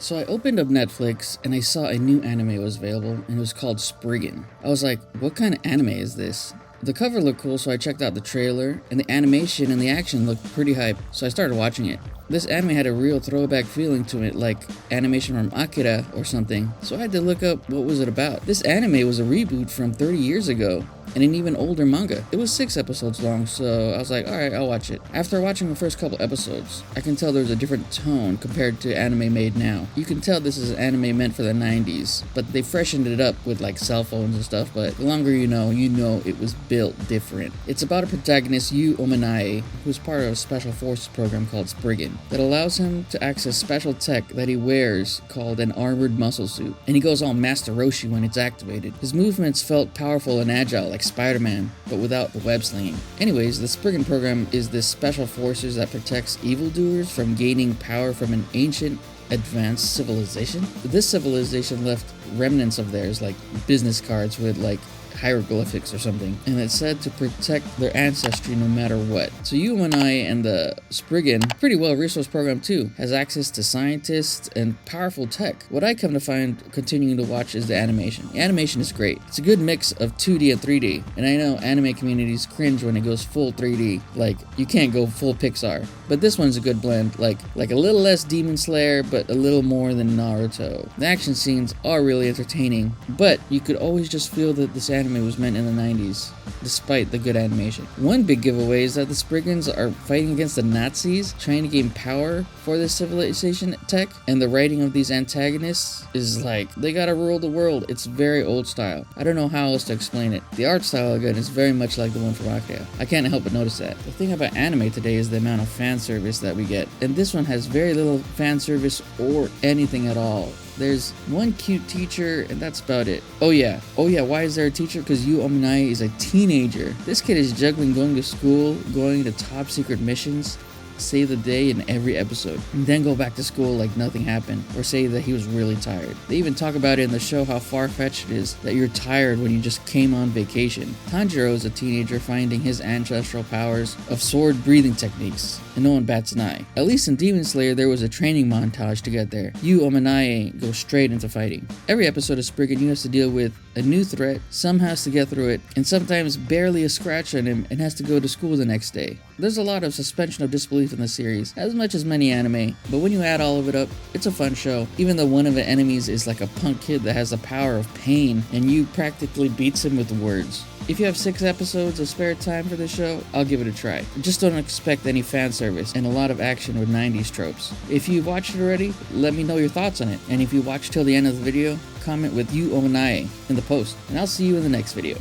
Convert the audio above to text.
So I opened up Netflix and I saw a new anime was available and it was called Spriggan. I was like, what kind of anime is this? The cover looked cool, so I checked out the trailer, and the animation and the action looked pretty hype, so I started watching it. This anime had a real throwback feeling to it, like animation from Akira or something, so I had to look up what was it about. This anime was a reboot from 30 years ago, and an even older manga. It was 6 episodes long, so I was like, alright, I'll watch it. After watching the first couple episodes, I can tell there's a different tone compared to anime made now. You can tell this is an anime meant for the 90s, but they freshened it up with like cell phones and stuff, but the longer you know it was built different. It's about a protagonist, Yu Ominae, who's part of a special forces program called Spriggan, that allows him to access special tech that he wears called an armored muscle suit, and he goes all Master Roshi when it's activated. His movements felt powerful and agile like Spider-Man, but without the web slinging. Anyways, the Spriggan program is this special forces that protects evildoers from gaining power from an ancient advanced civilization. This civilization left remnants of theirs, like business cards with like hieroglyphics or something, and it's said to protect their ancestry no matter what. So you and I and the Spriggan, pretty well resource program too, has access to scientists and powerful tech. What I come to find continuing to watch is the animation. The animation is great. It's a good mix of 2D and 3D, and I know anime communities cringe when it goes full 3D, like you can't go full Pixar, but this one's a good blend, like a little less Demon Slayer, but a little more than Naruto. The action scenes are really entertaining, but you could always just feel that this anime was meant in the 90s, despite the good animation. One big giveaway is that the Spriggans are fighting against the Nazis, trying to gain power for this civilization tech, and the writing of these antagonists is like, they gotta rule the world. It's very old style. I don't know how else to explain it. The art style, again, is very much like the one from Akira. I can't help but notice that. The thing about anime today is the amount of fan service that we get, and this one has very little fan service or anything at all. There's one cute teacher, and that's about it. Oh yeah, why is there a teacher? Because Yu Ominae is a teenager. This kid is juggling going to school, going to top secret missions, save the day in every episode, and then go back to school like nothing happened, or say that he was really tired. They even talk about it in the show how far-fetched it is that you're tired when you just came on vacation. Tanjiro is a teenager finding his ancestral powers of sword breathing techniques, and no one bats an eye. At least in Demon Slayer there was a training montage to get there. Yu Ominae goes straight into fighting. Every episode of Spriggan you have to deal with a new threat, some has to get through it, and sometimes barely a scratch on him and has to go to school the next day. There's a lot of suspension of disbelief in the series, as much as many anime, but when you add all of it up, it's a fun show. Even though one of the enemies is like a punk kid that has the power of pain, and you practically beats him with words. If you have 6 episodes of spare time for this show, I'll give it a try. Just don't expect any fan service and a lot of action with 90s tropes. If you've watched it already, let me know your thoughts on it. And if you watched till the end of the video, comment with Yu Ominae in the post, and I'll see you in the next video.